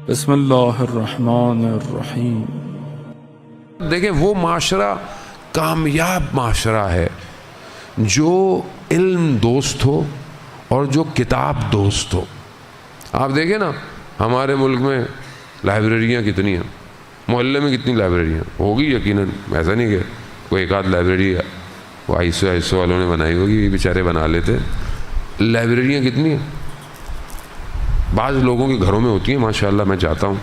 بسم اللہ الرحمن الرحیم۔ دیکھیں وہ معاشرہ کامیاب معاشرہ ہے جو علم دوست ہو اور جو کتاب دوست ہو۔ آپ دیکھیں نا ہمارے ملک میں لائبریریاں کتنی ہیں، محلے میں کتنی لائبریریاں ہوگی، یقیناً ایسا نہیں کہ کوئی ایک آدھ لائبریری وہ آئیسو والوں نے بنائی ہوگی، یہ بیچارے بنا لیتے۔ لائبریریاں کتنی ہیں، بعض لوگوں کے گھروں میں ہوتی ہیں، ماشاءاللہ میں جاتا ہوں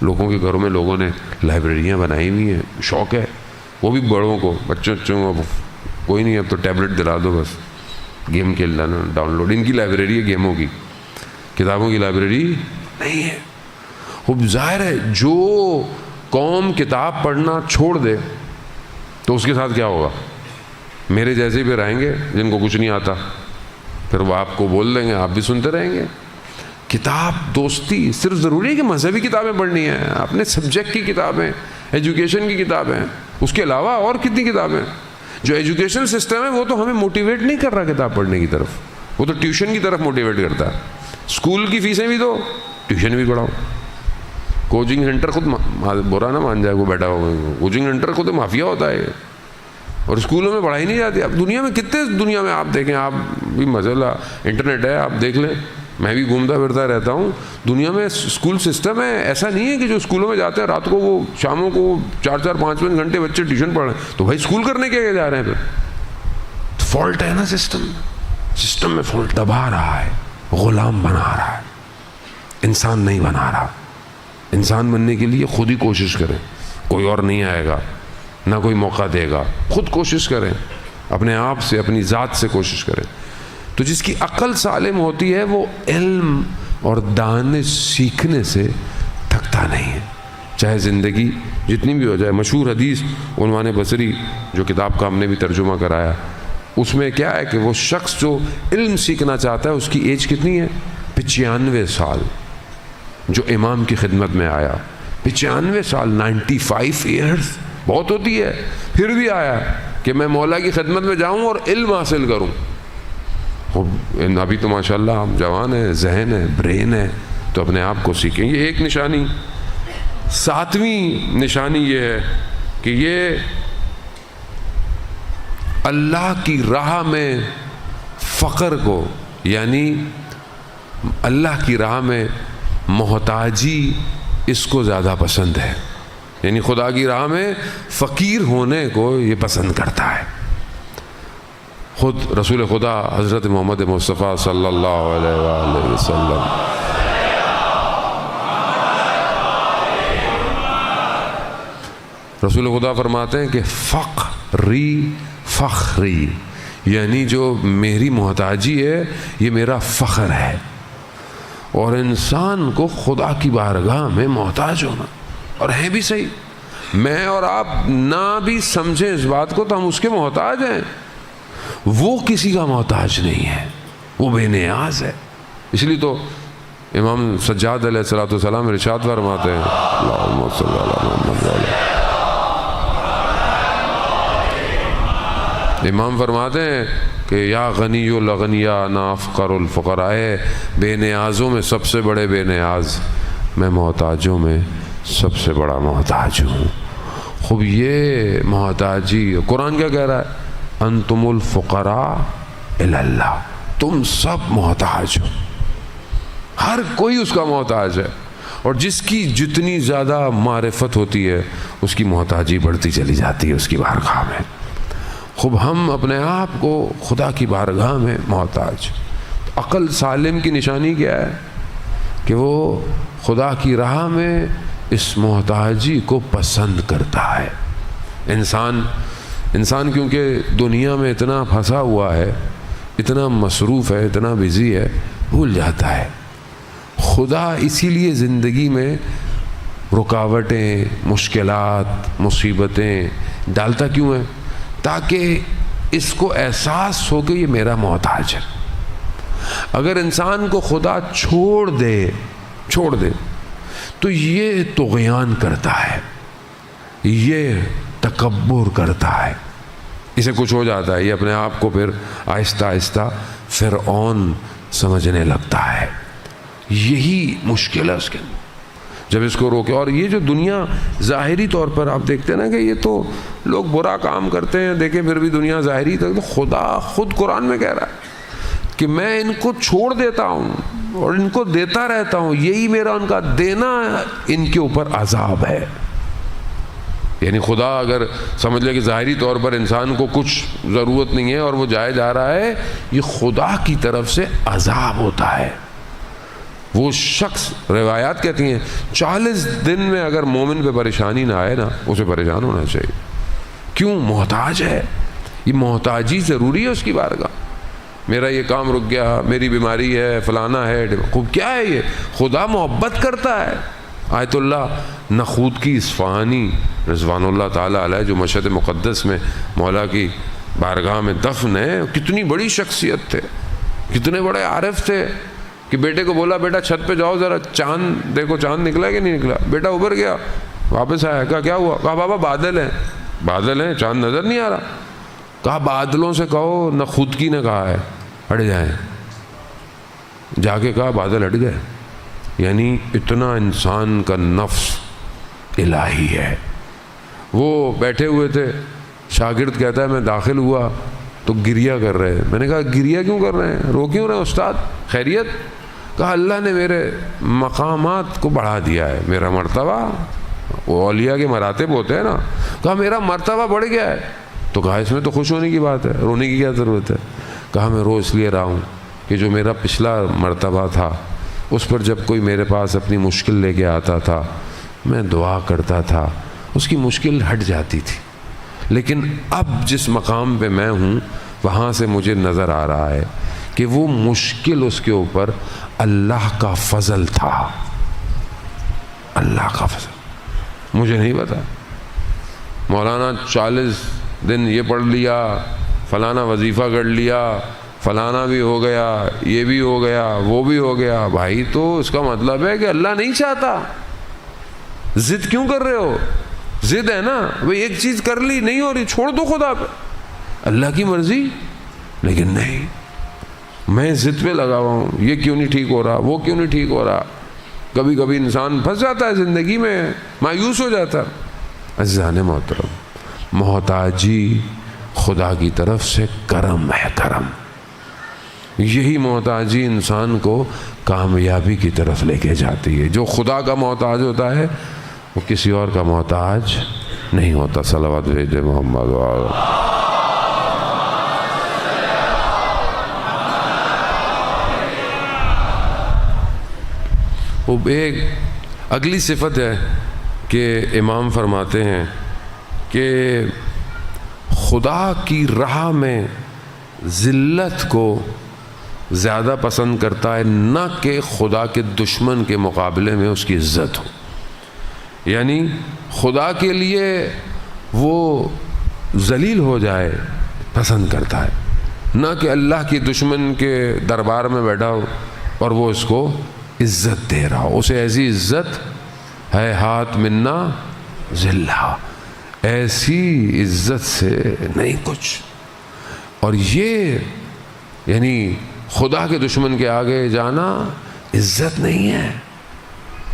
لوگوں کے گھروں میں لوگوں نے لائبریریاں بنائی ہوئی ہیں، شوق ہے وہ بھی بڑوں کو، بچوں اب کوئی نہیں، اب تو ٹیبلٹ دلا دو بس گیم کھیل لینا ڈاؤن لوڈ۔ ان کی لائبریری ہے گیموں کی، کتابوں کی لائبریری نہیں ہے۔ اب ظاہر ہے جو قوم کتاب پڑھنا چھوڑ دے تو اس کے ساتھ کیا ہوگا، میرے جیسے پھر آئیں گے جن کو کچھ نہیں آتا، پھر وہ آپ کو بول دیں گے، آپ بھی سنتے رہیں گے۔ کتاب دوستی صرف ضروری ہے کہ مذہبی کتابیں پڑھنی ہیں، اپنے سبجیکٹ کی کتابیں، ایجوکیشن کی کتابیں، اس کے علاوہ اور کتنی کتابیں۔ جو ایجوکیشن سسٹم ہے وہ تو ہمیں موٹیویٹ نہیں کر رہا کتاب پڑھنے کی طرف، وہ تو ٹیوشن کی طرف موٹیویٹ کرتا ہے۔ اسکول کی فیسیں بھی دو، ٹیوشن بھی پڑھاؤ۔ کوچنگ سینٹر خود برا نہ مان جائے وہ بیٹھا ہوا، کوچنگ سینٹر خود مافیا ہوتا ہے، اور اسکولوں میں پڑھائی نہیں جاتی۔ اب دنیا میں کتنے، دنیا میں آپ دیکھیں، آپ بھی مسئلہ انٹرنیٹ ہے، آپ دیکھ لیں، میں بھی گھومتا پھرتا رہتا ہوں، دنیا میں اسکول سسٹم ہے ایسا نہیں ہے کہ جو اسکولوں میں جاتے ہیں رات کو وہ شاموں کو 4-4-5 گھنٹے بچے ٹیوشن پڑھ رہے ہیں، تو بھائی اسکول کرنے کے جا رہے ہیں؟ پھر فالٹ ہے نا سسٹم میں فالٹ دبا رہا ہے، غلام بنا رہا ہے، انسان نہیں بنا رہا۔ انسان بننے کے لیے خود ہی کوشش کریں، کوئی اور نہیں آئے گا، نہ کوئی موقع دے گا، خود کوشش کریں، اپنے آپ سے، اپنی ذات سے کوشش کریں۔ تو جس کی عقل سالم ہوتی ہے وہ علم اور دانش سیکھنے سے تھکتا نہیں ہے، چاہے زندگی جتنی بھی ہو جائے۔ مشہور حدیث عنوان بصری جو کتاب کا ہم نے بھی ترجمہ کرایا، اس میں کیا ہے کہ وہ شخص جو علم سیکھنا چاہتا ہے اس کی ایج کتنی ہے؟ 95 سال۔ جو امام کی خدمت میں آیا 95 سال، 95 ایئرز بہت ہوتی ہے، پھر بھی آیا کہ میں مولا کی خدمت میں جاؤں اور علم حاصل کروں۔ ابھی تو ماشاءاللہ آپ جوان ہیں، ذہن ہے، برین ہے، تو اپنے آپ کو سیکھیں۔ یہ ایک نشانی۔ 7ویں نشانی یہ ہے کہ یہ اللہ کی راہ میں فقر کو، یعنی اللہ کی راہ میں محتاجی، اس کو زیادہ پسند ہے، یعنی خدا کی راہ میں فقیر ہونے کو یہ پسند کرتا ہے۔ خود رسول خدا حضرت محمد مصطفیٰ صلی اللہ علیہ وآلہ وسلم رسول خدا فرماتے ہیں کہ فقری فخری، یعنی جو میری محتاجی ہے یہ میرا فخر ہے۔ اور انسان کو خدا کی بارگاہ میں محتاج ہونا، اور ہے بھی صحیح، میں اور آپ نہ بھی سمجھیں اس بات کو تو ہم اس کے محتاج ہیں، وہ کسی کا محتاج نہیں ہے، وہ بے نیاز ہے۔ اس لیے تو امام سجاد علیہ السلام ارشاد فرماتے ہیں، اللہم صلی اللہ علیہ وسلم، امام فرماتے ہیں کہ یا غنی الاغنیاء انا افقر الفقراء، بے نیازوں میں سب سے بڑے بے نیاز میں، محتاجوں میں سب سے بڑا محتاج ہوں۔ خوب یہ محتاجی، قرآن کیا کہہ رہا ہے؟ انتم الفقراء الی اللہ، تم سب محتاج ہو، ہر کوئی اس کا محتاج ہے، اور جس کی جتنی زیادہ معرفت ہوتی ہے اس کی محتاجی بڑھتی چلی جاتی ہے اس کی بارگاہ میں۔ خوب ہم اپنے آپ کو خدا کی بارگاہ میں محتاج۔ عقل سالم کی نشانی کیا ہے؟ کہ وہ خدا کی راہ میں اس محتاجی کو پسند کرتا ہے۔ انسان کیونکہ دنیا میں اتنا پھنسا ہوا ہے، اتنا مصروف ہے، اتنا بزی ہے، بھول جاتا ہے خدا۔ اسی لیے زندگی میں رکاوٹیں، مشکلات، مصیبتیں ڈالتا کیوں ہے؟ تاکہ اس کو احساس ہو کہ یہ میرا محتاج ہے۔ اگر انسان کو خدا چھوڑ دے تو یہ طغیان کرتا ہے، یہ تکبر کرتا ہے، اسے کچھ ہو جاتا ہے، یہ اپنے آپ کو پھر آہستہ آہستہ فرعون سمجھنے لگتا ہے۔ یہی مشکل ہے اس کے اندر۔ جب اس کو روکے. اور یہ جو دنیا ظاہری طور پر آپ دیکھتے ہیں نا کہ یہ تو لوگ برا کام کرتے ہیں, دیکھیں پھر بھی دنیا ظاہری تک, تو خدا خود قرآن میں کہہ رہا ہے کہ میں ان کو چھوڑ دیتا ہوں اور ان کو دیتا رہتا ہوں, یہی میرا ان کا دینا ان کے اوپر عذاب ہے. یعنی خدا اگر سمجھ لے کہ ظاہری طور پر انسان کو کچھ ضرورت نہیں ہے اور وہ جائے جا رہا ہے, یہ خدا کی طرف سے عذاب ہوتا ہے. وہ شخص, روایات کہتی ہیں 40 دن میں اگر مومن پہ پریشانی نہ آئے نا, اسے پریشان ہونا چاہیے. کیوں؟ محتاج ہے. یہ محتاجی ضروری ہے اس کی بارگاہ. میرا یہ کام رک گیا, میری بیماری ہے, فلانا ہے, کیا ہے یہ؟ خدا محبت کرتا ہے. آیت اللہ نخود کی اصفہانی رضوان اللہ تعالیٰ علیہ جو مشہد مقدس میں مولا کی بارگاہ میں دفن ہے, کتنی بڑی شخصیت تھے, کتنے بڑے عارف تھے کہ بیٹے کو بولا بیٹا چھت پہ جاؤ ذرا چاند دیکھو, چاند نکلا کہ نہیں نکلا. بیٹا اوپر گیا, واپس آیا, کہا کیا ہوا؟ کہا بابا بادل ہیں. بادل ہیں, چاند نظر نہیں آ رہا. کہا بادلوں سے کہو نخودکی نے کہا ہے ہٹ جائیں. جا کے کہا بادل ہٹ گئے. یعنی اتنا انسان کا نفس الہی ہے. وہ بیٹھے ہوئے تھے, شاگرد کہتا ہے میں داخل ہوا تو گریا کر رہے. میں نے کہا گریا کیوں کر رہے ہیں, رو کیوں رہے ہیں استاد, خیریت؟ کہا اللہ نے میرے مقامات کو بڑھا دیا ہے, میرا مرتبہ, وہ اولیاء کے مراتب ہوتے ہیں نا, کہا میرا مرتبہ بڑھ گیا ہے. تو کہا اس میں تو خوش ہونے کی بات ہے, رونے کی کیا ضرورت ہے؟ کہا میں رو اس لیے رہا ہوں کہ جو میرا پچھلا مرتبہ تھا اس پر جب کوئی میرے پاس اپنی مشکل لے کے آتا تھا میں دعا کرتا تھا, اس کی مشکل ہٹ جاتی تھی. لیکن اب جس مقام پہ میں ہوں وہاں سے مجھے نظر آ رہا ہے کہ وہ مشکل اس کے اوپر اللہ کا فضل تھا. اللہ کا فضل, مجھے نہیں پتا. مولانا 40 دن یہ پڑھ لیا, فلانا وظیفہ کر لیا, فلانا بھی ہو گیا, یہ بھی ہو گیا, وہ بھی ہو گیا. بھائی تو اس کا مطلب ہے کہ اللہ نہیں چاہتا. ضد کیوں کر رہے ہو؟ ضد ہے نا بھئی, ایک چیز کر لی نہیں ہو رہی, چھوڑ دو خدا پہ, اللہ کی مرضی. لیکن نہیں, میں ضد پہ لگا ہوا ہوں, یہ کیوں نہیں ٹھیک ہو رہا, وہ کیوں نہیں ٹھیک ہو رہا. کبھی کبھی انسان پھنس جاتا ہے زندگی میں, مایوس ہو جاتا. عزیزان محترم, محتاجی خدا کی طرف سے کرم ہے, کرم. یہی محتاجی انسان کو کامیابی کی طرف لے کے جاتی ہے. جو خدا کا محتاج ہوتا ہے وہ کسی اور کا محتاج نہیں ہوتا. صلوات بھیج دے محمد وآلہ. وہ ایک اگلی صفت ہے کہ امام فرماتے ہیں کہ خدا کی راہ میں ذلت کو زیادہ پسند کرتا ہے, نہ کہ خدا کے دشمن کے مقابلے میں اس کی عزت ہو. یعنی خدا کے لیے وہ ذلیل ہو جائے پسند کرتا ہے, نہ کہ اللہ کی دشمن کے دربار میں بیٹھا ہو اور وہ اس کو عزت دے رہا ہو. اسے ایسی عزت ہے ہاتھ منا ذلہ, ایسی عزت سے نہیں کچھ. اور یہ یعنی خدا کے دشمن کے آگے جانا عزت نہیں ہے.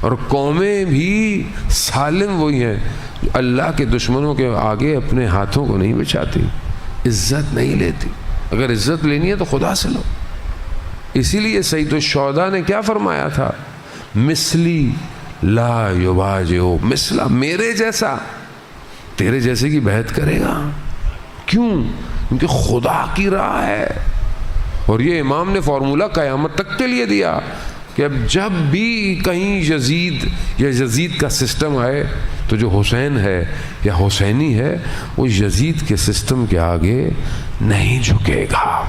اور قومیں بھی سالم وہی ہیں اللہ کے دشمنوں کے آگے اپنے ہاتھوں کو نہیں بچھاتی, عزت نہیں لیتی. اگر عزت لینی ہے تو خدا سے لو. اسی لیے سید الشہداء نے کیا فرمایا تھا, مثلی لا یواجہ مثلا, میرے جیسا تیرے جیسے کی بیعت کرے گا. کیوں؟ کیونکہ خدا کی راہ ہے. اور یہ امام نے فارمولہ قیامت تک کے لیے دیا کہ اب جب بھی کہیں یزید یا یزید کا سسٹم آئے تو جو حسین ہے یا حسینی ہے وہ یزید کے سسٹم کے آگے نہیں جھکے گا.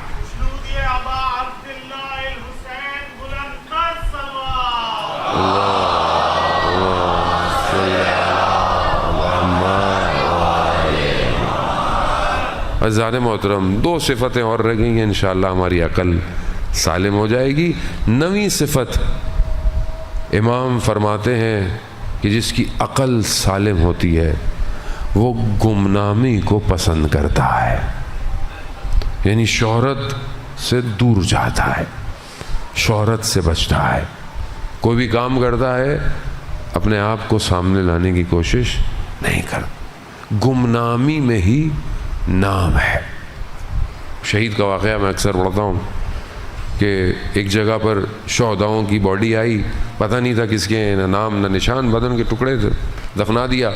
عزیزان محترم, 2 صفتیں اور رہ گئی ہیں, انشاءاللہ ہماری عقل سالم ہو جائے گی. 9ویں صفت امام فرماتے ہیں کہ جس کی عقل سالم ہوتی ہے وہ گمنامی کو پسند کرتا ہے. یعنی شہرت سے دور جاتا ہے, شہرت سے بچتا ہے. کوئی بھی کام کرتا ہے اپنے آپ کو سامنے لانے کی کوشش نہیں کر. گمنامی میں ہی نام ہے. شہید کا واقعہ میں اکثر پڑھتا ہوں کہ ایک جگہ پر شہداؤں کی باڈی آئی, پتہ نہیں تھا کس کے, نہ نام نہ نشان, بدن کے ٹکڑے تھے, دفنا دیا.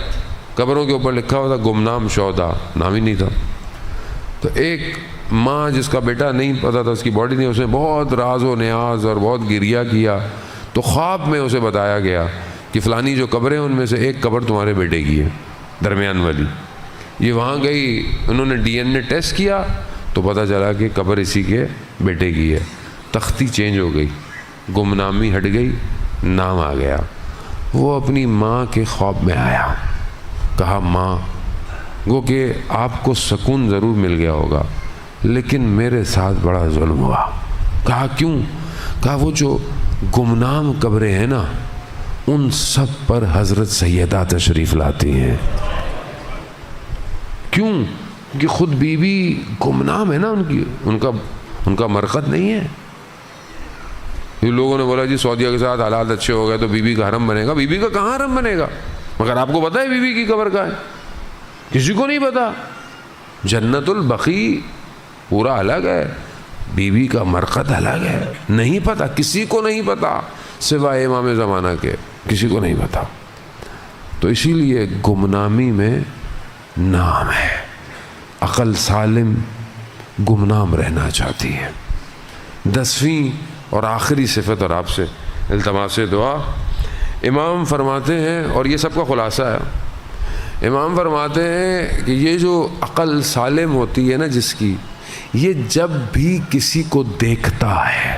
قبروں کے اوپر لکھا ہوا تھا گمنام شہدا, نام ہی نہیں تھا. تو ایک ماں جس کا بیٹا نہیں پتا تھا, اس کی باڈی نہیں, اس نے بہت راز و نیاز اور بہت گریہ کیا. تو خواب میں اسے بتایا گیا کہ فلانی جو قبریں ان میں سے ایک قبر تمہارے بیٹے کی ہے, درمیان والی. یہ وہاں گئی, انہوں نے DNA ٹیسٹ کیا تو پتہ چلا کہ قبر اسی کے بیٹے کی ہے. تختی چینج ہو گئی, گمنامی ہٹ گئی, نام آ گیا. وہ اپنی ماں کے خواب میں آیا, کہا ماں, گو کہ آپ کو سکون ضرور مل گیا ہوگا لیکن میرے ساتھ بڑا ظلم ہوا. کہا کیوں؟ کہا وہ جو گمنام قبریں ہیں نا, ان سب پر حضرت سیدہ تشریف لاتی ہیں. کیوں؟ کہ خود بیوی گمنام ہے نا ان کی, ان کا مرقد نہیں ہے. یہ لوگوں نے بولا جی سعودیہ کے ساتھ حالات اچھے ہو گئے تو بیوی کا حرم بنے گا. بیوی کا کہاں حرم بنے گا؟ مگر آپ کو پتہ ہے بیوی کی قبر کہاں ہے؟ کسی کو نہیں پتا. جنت البقیع پورا الگ ہے, بیوی کا مرقد الگ ہے. نہیں پتا, کسی کو نہیں پتا سوائے امام زمانہ کے, کسی کو نہیں پتا. تو اسی لیے گمنامی میں نام ہے. عقل سالم گمنام رہنا چاہتی ہے. 10ویں اور آخری صفت, اور آپ سے التماس دعا, امام فرماتے ہیں, اور یہ سب کا خلاصہ ہے, امام فرماتے ہیں کہ یہ جو عقل سالم ہوتی ہے نا جس کی, یہ جب بھی کسی کو دیکھتا ہے,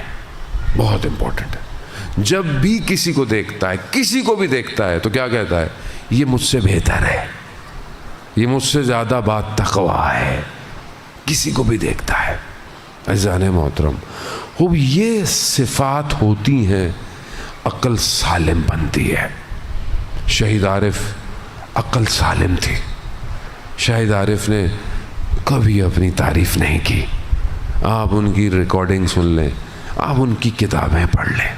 بہت امپورٹنٹ ہے, جب بھی کسی کو دیکھتا ہے, کسی کو بھی دیکھتا ہے تو کیا کہتا ہے؟ یہ مجھ سے بہتر ہے, یہ مجھ سے زیادہ بات تقویٰ ہے. کسی کو بھی دیکھتا ہے. عزیزان محترم, خوب یہ صفات ہوتی ہیں, عقل سالم بنتی ہے. شہید عارف عقل سالم تھی. شہید عارف نے کبھی اپنی تعریف نہیں کی. آپ ان کی ریکارڈنگ سن لیں, آپ ان کی کتابیں پڑھ لیں,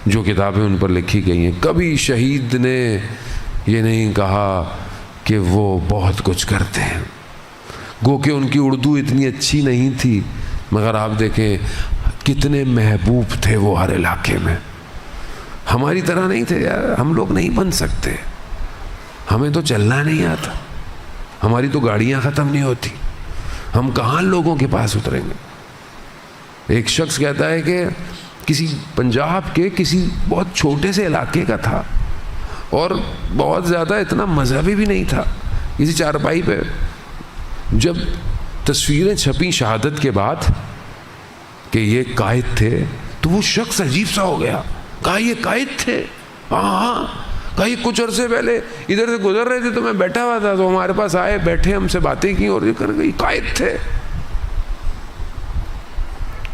جو کتابیں ان پر لکھی گئی ہیں. کبھی شہید نے یہ نہیں کہا کہ وہ بہت کچھ کرتے ہیں, گو کہ ان کی اردو اتنی اچھی نہیں تھی, مگر آپ دیکھیں کتنے محبوب تھے وہ ہر علاقے میں. ہماری طرح نہیں تھے یار, ہم لوگ نہیں بن سکتے, ہمیں تو چلنا نہیں آتا, ہماری تو گاڑیاں ختم نہیں ہوتی, ہم کہاں لوگوں کے پاس اتریں گے. ایک شخص کہتا ہے کہ کسی پنجاب کے کسی بہت چھوٹے سے علاقے کا تھا, اور بہت زیادہ اتنا مذہبی بھی نہیں تھا. کسی چارپائی پہ جب تصویریں چھپیں شہادت کے بعد کہ یہ قائد تھے, تو وہ شخص عجیب سا ہو گیا. کہا یہ قائد تھے؟ ہاں. کہا یہ کچھ عرصے پہلے ادھر سے گزر رہے تھے تو میں بیٹھا ہوا تھا, تو ہمارے پاس آئے, بیٹھے, ہم سے باتیں کی, اور یہ کر گئی, قائد تھے.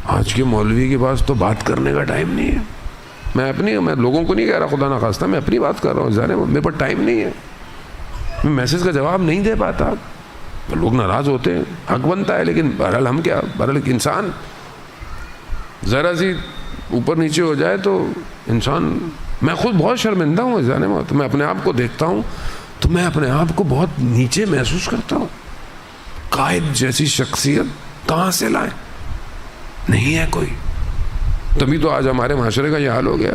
آج کے مولوی کے پاس تو بات کرنے کا ٹائم نہیں ہے. میں لوگوں کو نہیں کہہ رہا, خدا نخواستہ, میں اپنی بات کر رہا ہوں. میرے پاس ٹائم نہیں ہے, میں میسج کا جواب نہیں دے پاتا. لوگ ناراض ہوتے ہیں, حق بنتا ہے, لیکن بہرحال ہم کیا, بہرحال انسان ذرا سی اوپر نیچے ہو جائے تو انسان, میں خود بہت شرمندہ ہوں جانے میں. میں اپنے آپ کو دیکھتا ہوں تو میں اپنے آپ کو بہت نیچے محسوس کرتا ہوں. قائد جیسی شخصیت کہاں سے لائیں؟ نہیں ہے کوئی. تبھی تو آج ہمارے معاشرے کا یہ حال ہو گیا.